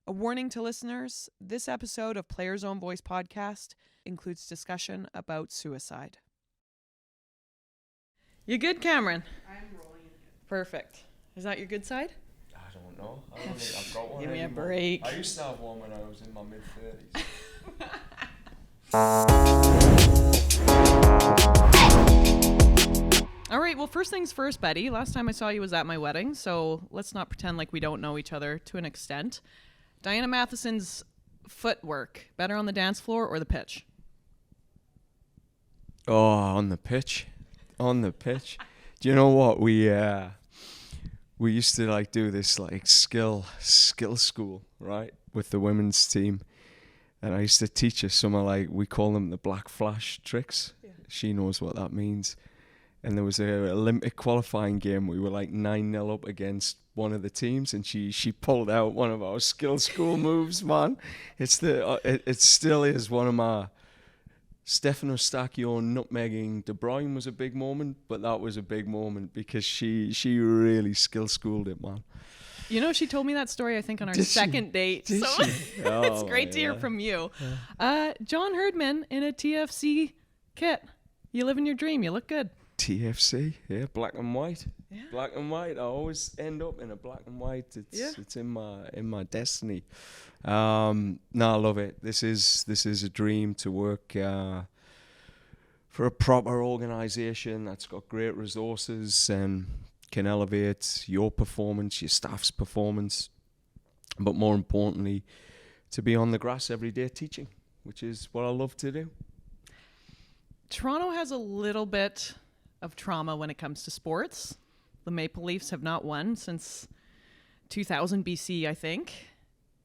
A warning to listeners, this episode of Player's Own Voice podcast includes discussion about suicide. You good, Cameron? I'm rolling it. Perfect. Is that your good side? I don't know. I don't think I've got one Give me a anymore. break. I used to have one when I was in my mid-30s. All right, well, first things first, Betty. Last time I saw you was at my wedding, so let's not pretend like we don't know each other to an extent. Diana Matheson's footwork, better on the dance floor or the pitch? Oh, on the pitch. On the pitch. Do you know what? We used to do this skill school, right? With the women's team. And I used to teach her some of we call them the black flash tricks. Yeah. She knows what that means. And there was a Olympic qualifying game. We were 9-0 up against one of the teams, and she pulled out one of our skill school moves, man. It still is one of my Stefano Stacchio nutmegging De Bruyne was a big moment, but that was a big moment because she really skill schooled it, man. You know, she told me that story, I think, on our second date. Did so she? It's great to hear from you. Yeah. John Herdman in a TFC kit. You living your dream. You look good. TFC, yeah, black and white. Yeah. Black and white. I always end up in a black and white. It's in my destiny. No, I love it. This is a dream to work for a proper organisation that's got great resources and can elevate your performance, your staff's performance, but more importantly, to be on the grass every day teaching, which is what I love to do. Toronto has a little bit of trauma when it comes to sports. The Maple Leafs have not won since 2000 BC, I think.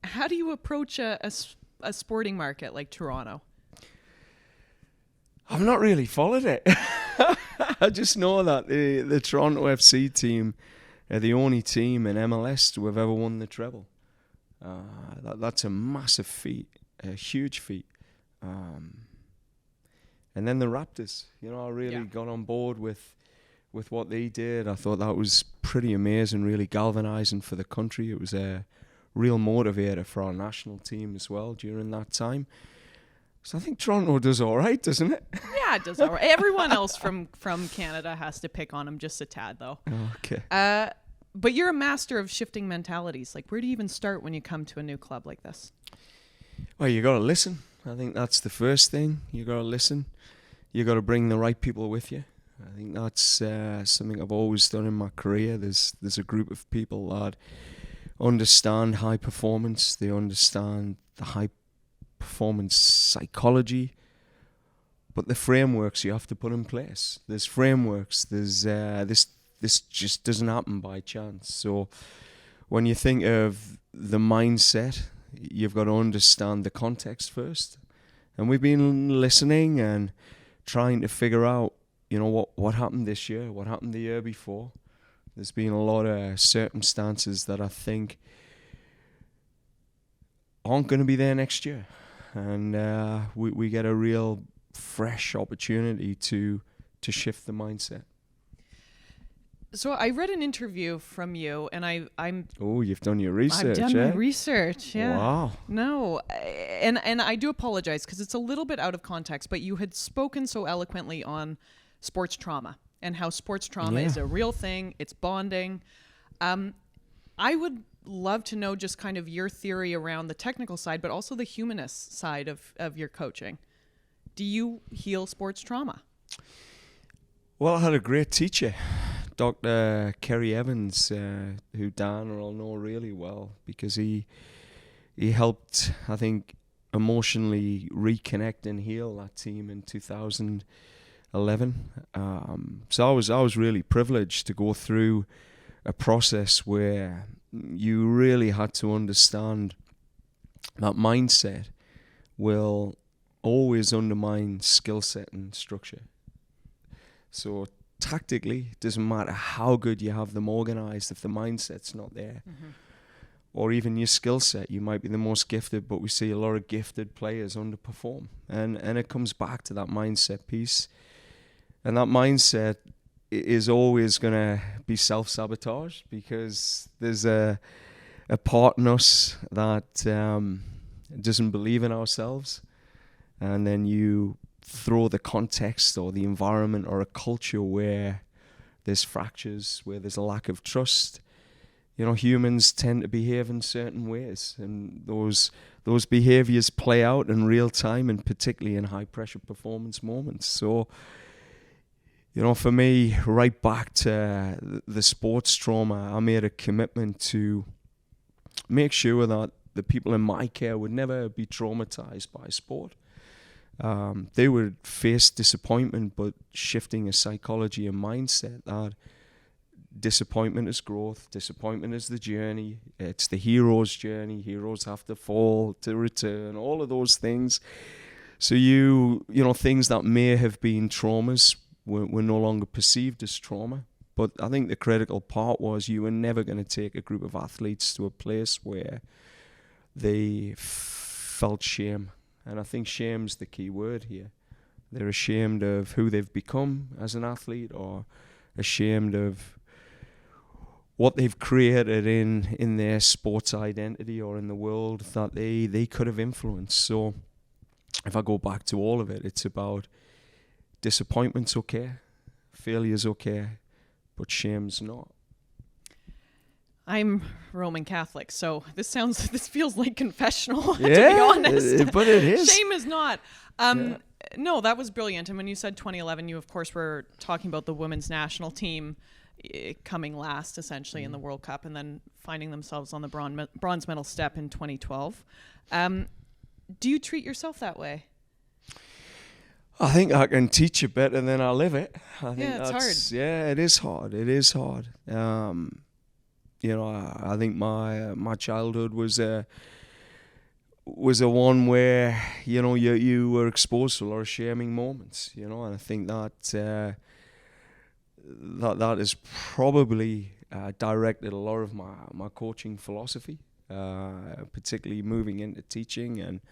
How do you approach a sporting market like Toronto? I've not really followed it. I just know that the Toronto FC team are the only team in MLS to have ever won the treble. That's a massive feat, a huge feat. And then the Raptors, I really got on board with what they did. I thought that was pretty amazing, really galvanizing for the country. It was a real motivator for our national team as well during that time. So I think Toronto does all right, doesn't it? Yeah, it does all right. Everyone else from Canada has to pick on them just a tad, though. Okay. But you're a master of shifting mentalities. Where do you even start when you come to a new club like this? Well, you got to listen. I think that's the first thing. You got to listen. You got to bring the right people with you. I think that's something I've always done in my career. There's a group of people that understand high performance. They understand the high performance psychology, but the frameworks you have to put in place. There's frameworks. There's this just doesn't happen by chance. So when you think of the mindset, you've got to understand the context first. And we've been listening and trying to figure out, what happened this year, what happened the year before. There's been a lot of circumstances that I think aren't going to be there next year. And we get a real fresh opportunity to shift the mindset. So I read an interview from you, and I'm. Oh, you've done your research. I've done my research. Yeah. Wow. No, and I do apologize because it's a little bit out of context. But you had spoken so eloquently on sports trauma and how sports trauma is a real thing. It's bonding. I would love to know just kind of your theory around the technical side, but also the humanist side of your coaching. Do you heal sports trauma? Well, I had a great teacher, Dr. Kerry Evans, who Dan will know really well because he helped, I think, emotionally reconnect and heal that team in 2011. So I was really privileged to go through a process where you really had to understand that mindset will always undermine skill set and structure. So tactically, it doesn't matter how good you have them organized if the mindset's not there. Mm-hmm. Or even your skill set, you might be the most gifted, but we see a lot of gifted players underperform. And it comes back to that mindset piece. And that mindset is always going to be self-sabotage because there's a a part in us that doesn't believe in ourselves, and then you throw the context or the environment or a culture where there's fractures, where there's a lack of trust. Humans tend to behave in certain ways, and those behaviors play out in real time, and particularly in high pressure performance moments. So, for me, right back to the sports trauma, I made a commitment to make sure that the people in my care would never be traumatized by sport. They would face disappointment, but shifting a psychology and mindset that disappointment is growth, disappointment is the journey, it's the hero's journey, heroes have to fall to return, all of those things. So things that may have been traumas were no longer perceived as trauma. But I think the critical part was you were never going to take a group of athletes to a place where they felt shame. And I think shame's the key word here. They're ashamed of who they've become as an athlete, or ashamed of what they've created in their sports identity or in the world that they could have influenced. So if I go back to all of it, it's about disappointment's okay, failure's okay, but shame's not. I'm Roman Catholic, so this feels like confessional, to be honest. But it is. Shame is not. No, that was brilliant. And when you said 2011, you of course were talking about the women's national team coming last essentially in the World Cup, and then finding themselves on the bronze medal step in 2012. Do you treat yourself that way? I think I can teach it better than I live it. I think it's hard. Yeah, it is hard. It is hard. I think my childhood was a one where you were exposed to a lot of shaming moments. And I think that has probably directed a lot of my coaching philosophy, particularly moving into teaching, and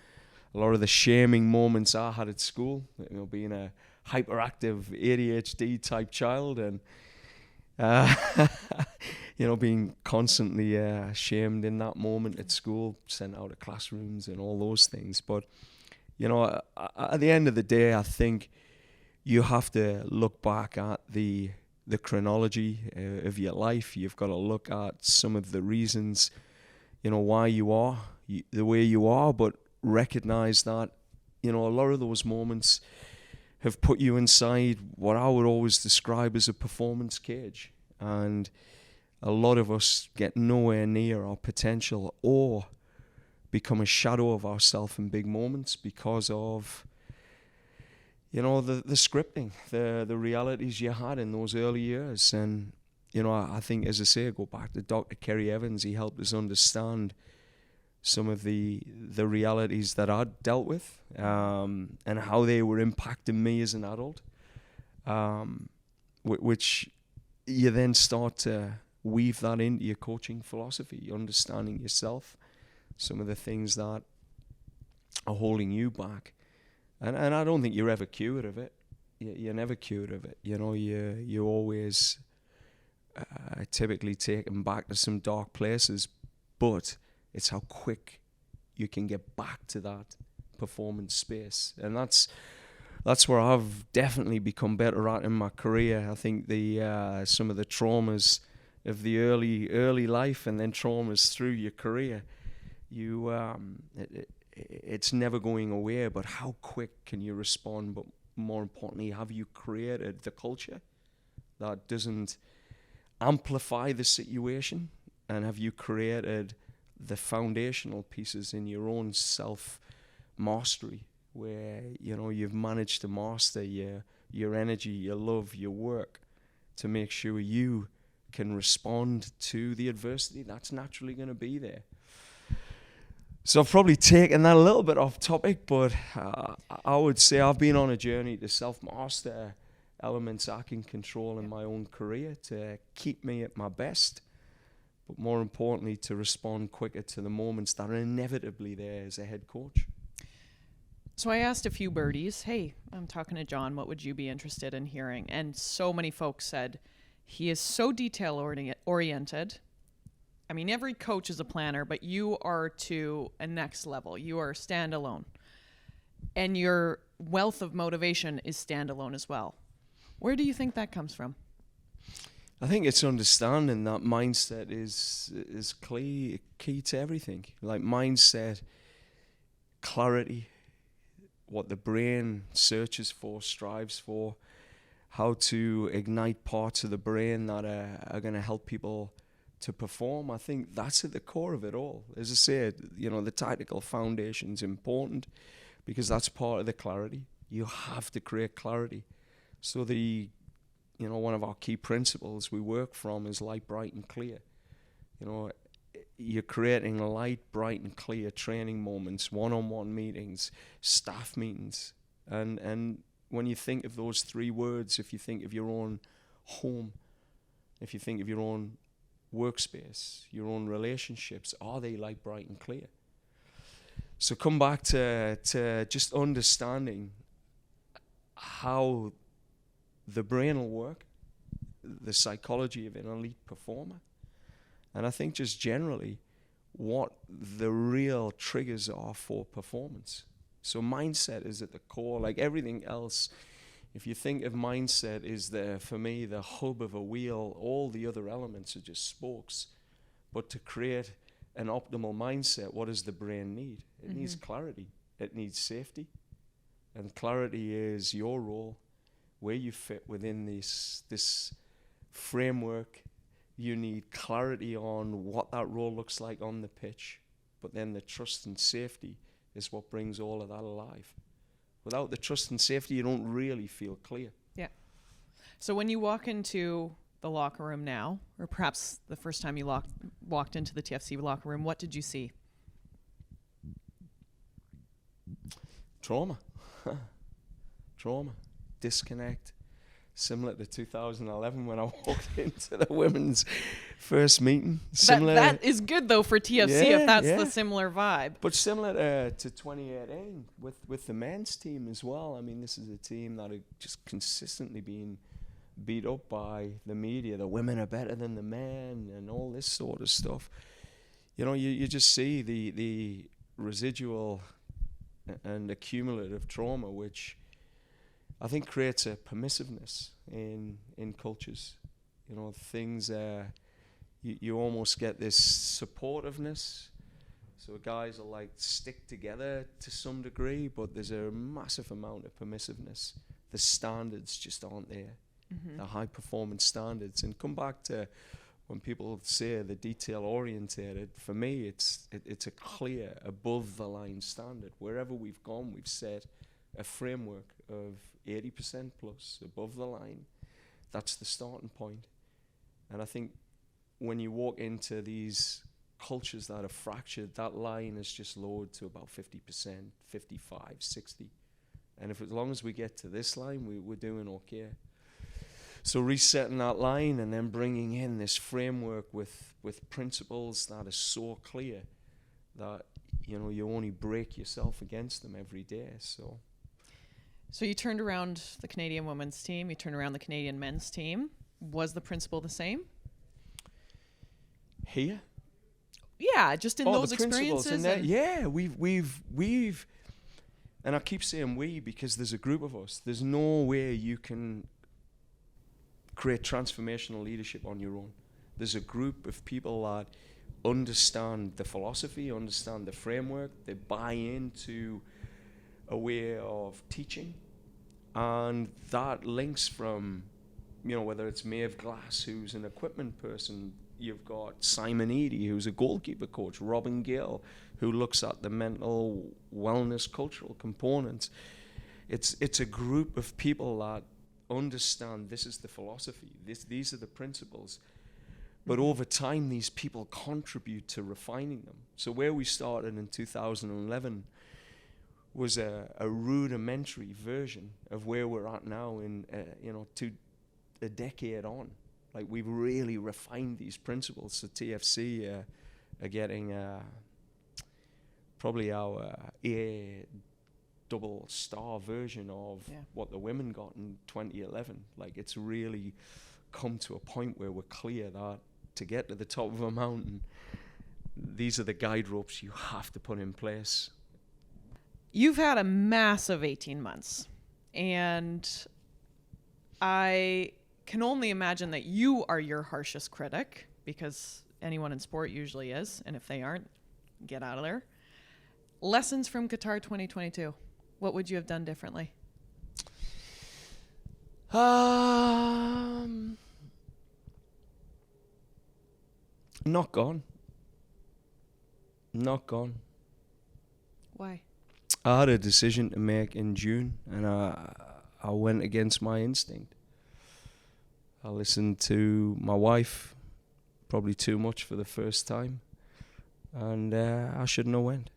a lot of the shaming moments I had at school, being a hyperactive ADHD type child, and being constantly shamed in that moment at school, sent out of classrooms and all those things. But at the end of the day, I think you have to look back at the chronology of your life. You've got to look at some of the reasons, why you are the way you are, but recognize that, a lot of those moments have put you inside what I would always describe as a performance cage. And a lot of us get nowhere near our potential or become a shadow of ourselves in big moments because of the scripting, the realities you had in those early years. And I think, as I say, I go back to Dr. Kerry Evans. He helped us understand some of the realities that I'd dealt with, and how they were impacting me as an adult, which you then start to weave that into your coaching philosophy, understanding yourself, some of the things that are holding you back. And I don't think you're ever cured of it. You're never cured of it. You always typically taken back to some dark places, but it's how quick you can get back to that performance space. And that's where I've definitely become better at in my career. I think the some of the traumas of the early life and then traumas through your career, it's never going away, but how quick can you respond? But more importantly, have you created the culture that doesn't amplify the situation? And have you created the foundational pieces in your own self-mastery, where you've managed to master your energy, your love, your work, to make sure you can respond to the adversity that's naturally going to be there? So I've probably taken that a little bit off topic, but I would say I've been on a journey to self-master elements I can control in my own career to keep me at my best, but more importantly, to respond quicker to the moments that are inevitably there as a head coach. So I asked a few birdies, hey, I'm talking to John, what would you be interested in hearing? And so many folks said, he is so detail-oriented, I mean, every coach is a planner, but you are to a next level. You are standalone. And your wealth of motivation is standalone as well. Where do you think that comes from? I think it's understanding that mindset is key to everything. Like mindset, clarity, what the brain searches for, strives for, how to ignite parts of the brain that are going to help people to perform. I think that's at the core of it all. As I said, the technical foundation is important because that's part of the clarity. You have to create clarity. So one of our key principles we work from is light, bright, and clear. You're creating light, bright, and clear training moments, one-on-one meetings, staff meetings. And when you think of those three words, if you think of your own home, if you think of your own workspace, your own relationships, are they light, bright, and clear? So come back to just understanding how the brain will work, the psychology of an elite performer, and I think just generally what the real triggers are for performance. So mindset is at the core, like everything else. If you think of mindset is for me, the hub of a wheel, all the other elements are just spokes. But to create an optimal mindset, what does the brain need? It needs clarity. It needs safety. And clarity is your role, where you fit within this framework. You need clarity on what that role looks like on the pitch. But then the trust and safety is what brings all of that alive. Without the trust and safety, you don't really feel clear. Yeah. So when you walk into the locker room now, or perhaps the first time you walked into the TFC locker room, what did you see? Trauma. Trauma. Disconnect. Similar to 2011 when I walked into the women's first meeting. That is good, though, for TFC, if that's the similar vibe. But similar to 2018 with the men's team as well. I mean, this is a team that are just consistently being beat up by the media. The women are better than the men and all this sort of stuff. You just see the residual and accumulative trauma, which I think creates a permissiveness in cultures. Things you almost get this supportiveness. So guys will stick together to some degree, but there's a massive amount of permissiveness. The standards just aren't there. The high performance standards. And come back to when people say the detail orientated, for me it's a clear above the line standard. Wherever we've gone, we've set a framework of 80% plus above the line. That's the starting point. And I think when you walk into these cultures that are fractured, that line is just lowered to about 50%, 55, 60. And as long as we get to this line, we're doing okay. So resetting that line and then bringing in this framework with principles that are so clear that you only break yourself against them every day. So you turned around the Canadian women's team, you turned around the Canadian men's team. Was the principle the same? Here? Yeah, just in those experiences. We've, and I keep saying we because there's a group of us. There's no way you can create transformational leadership on your own. There's a group of people that understand the philosophy, understand the framework, they buy into a way of teaching, and that links from, whether it's Maeve Glass, who's an equipment person, you've got Simon Eadie, who's a goalkeeper coach, Robin Gill, who looks at the mental wellness, cultural components. It's a group of people that understand this is the philosophy, these are the principles. But over time, these people contribute to refining them. So where we started in 2011 was a rudimentary version of where we're at now in, to a decade on. Like, we've really refined these principles. So TFC are getting probably our A double star version of what the women got in 2011. Like, it's really come to a point where we're clear that to get to the top of a mountain, these are the guide ropes you have to put in place. You've had a massive 18 months, and I can only imagine that you are your harshest critic, because anyone in sport usually is, and if they aren't, get out of there. Lessons from Qatar 2022. What would you have done differently? Not gone. Why? I had a decision to make in June, and I went against my instinct. I listened to my wife, probably too much for the first time, and I shouldn't have went.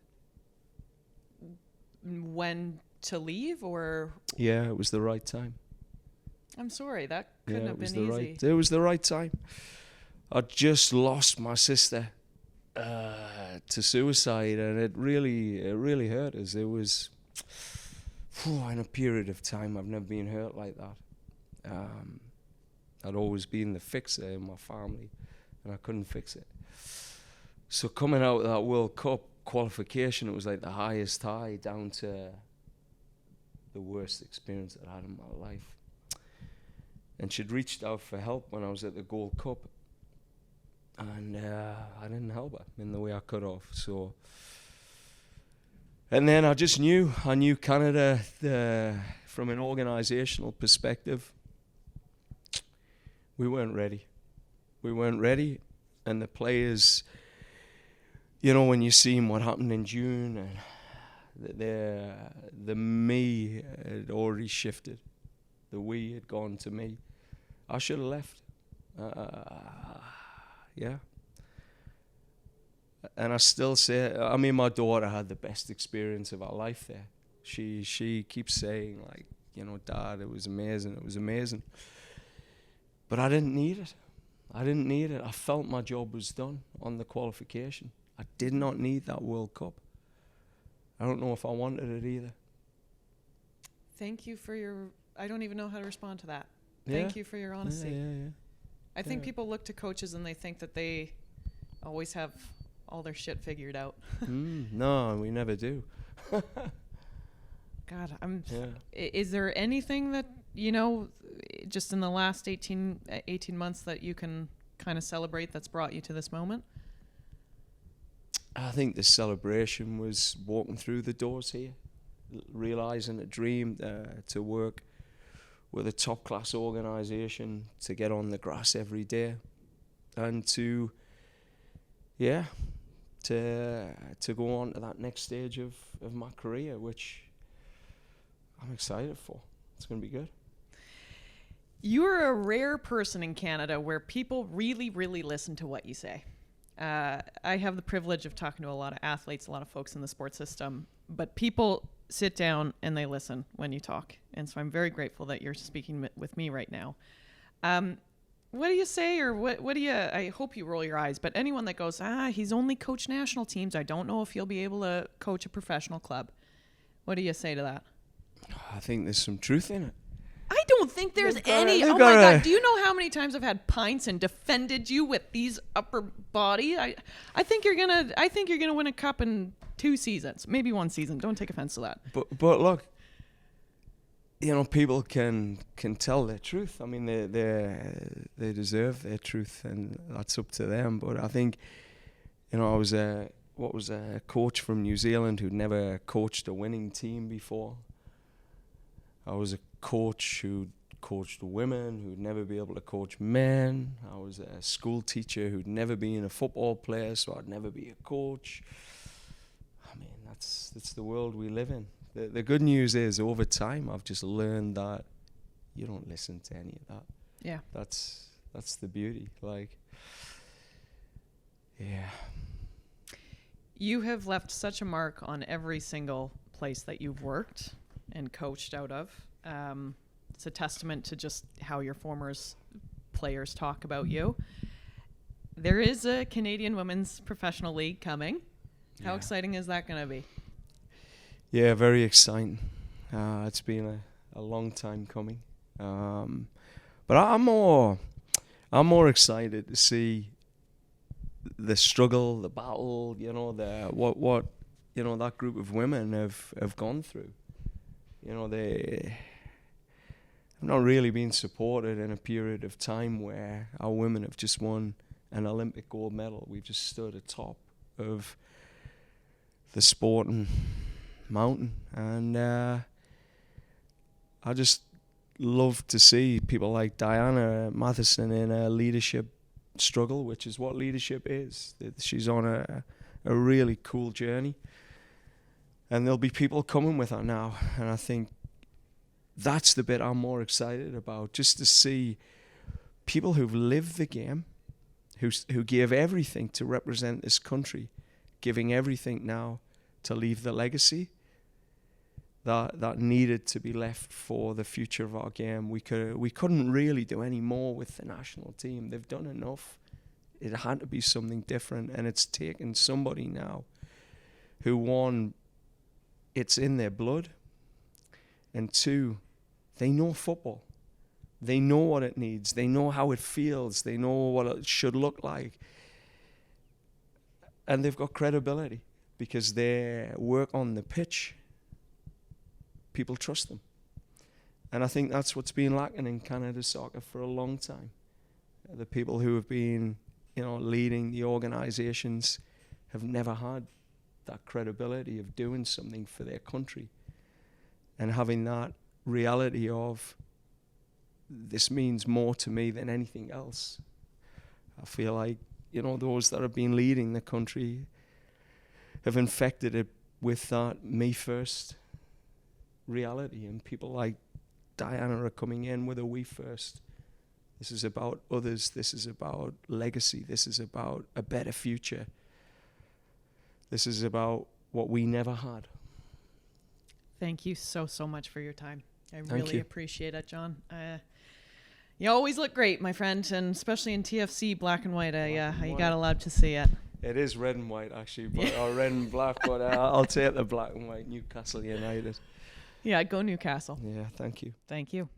When to leave, or? Yeah, it was the right time. I'm sorry, that couldn't have been easy. It was the right time. I just lost my sister to suicide, and it really hurt us. It was in a period of time I've never been hurt like that. I'd always been the fixer in my family, and I couldn't fix it. So coming out of that World Cup qualification, it was like the highest high down to the worst experience that I had in my life. And she'd reached out for help when I was at the Gold Cup, and I didn't help her in the way I could have. So, and then I knew Canada from an organisational perspective. We weren't ready, and the players, you know, when you seen what happened in June, and the me had already shifted, the we had gone to me. I should have left. Yeah. And I still say, I mean, my daughter had the best experience of her life there. She keeps saying, like, you know, Dad, it was amazing. But I didn't need it. I felt my job was done on the qualification. I did not need that World Cup. I don't know if I wanted it either. Thank you for your... I don't even know how to respond to that. Yeah. Thank you for your honesty. Yeah. I think people look to coaches and they think that they always have all their shit figured out. No, we never do. God, is there anything that, you know, just in the last 18 months that you can kind of celebrate that's brought you to this moment? I think the celebration was walking through the doors here, realising a dream to work with a top-class organisation, to get on the grass every day, and to go on to that next stage of my career, which I'm excited for. It's going to be good. You're a rare person in Canada where people really, really listen to what you say. I have the privilege of talking to a lot of athletes, a lot of folks in the sports system, but people sit down and they listen when you talk. And so I'm very grateful that you're speaking with me right now. What do you say, or what do you, I hope you roll your eyes, but anyone that goes, he's only coached national teams, I don't know if he'll be able to coach a professional club. What do you say to that? I think there's some truth in it. I don't think there's any. Oh my God. Do you know how many times I've had pints and defended you with these upper body? I think you're gonna win a cup in 2 seasons, maybe 1 season. Don't take offense to that. But look, you know, people can tell their truth. I mean, they deserve their truth, and that's up to them. But I think, you know, I was a coach from New Zealand who'd never coached a winning team before. I was a coach who coached women who'd never be able to coach men. I was a school teacher who'd never been a football player, so I'd never be a coach. I mean, that's the world we live in. The good news is, over time, I've just learned that you don't listen to any of that. Yeah. That's the beauty. Like, yeah. You have left such a mark on every single place that you've worked and coached out of. It's a testament to just how your former players talk about you. There is a Canadian Women's Professional League coming. How exciting is that going to be? Yeah, very exciting. It's been a long time coming. But I'm more excited to see the struggle, the battle, what that group of women have gone through. They have not really been supported in a period of time where our women have just won an Olympic gold medal. We've just stood atop of the sporting mountain, and I just love to see people like Diana Matheson in a leadership struggle, which is what leadership is. She's on a really cool journey, and there'll be people coming with her now, and I think that's the bit I'm more excited about, just to see people who've lived the game, who gave everything to represent this country, giving everything now to leave the legacy that needed to be left for the future of our game. We couldn't really do any more with the national team. They've done enough. It had to be something different, and it's taken somebody now who, one, it's in their blood, and two, they know football. They know what it needs. They know how it feels. They know what it should look like. And they've got credibility because their work on the pitch, people trust them. And I think that's what's been lacking in Canada soccer for a long time. The people who have been, leading the organizations have never had that credibility of doing something for their country and having that reality of, this means more to me than anything else. I feel like, those that have been leading the country have infected it with that me first reality, and people like Diana are coming in with a we first. This is about others. This is about legacy. This is about a better future. This is about what we never had. Thank you so much for your time. I Thank really you. appreciate it, John. You always look great, my friend, and especially in TFC black and white. You gotta love to see it. It is red and white, actually, or red and black, but I'll take the black and white. Newcastle United. Yeah, go Newcastle. Yeah, thank you. Thank you.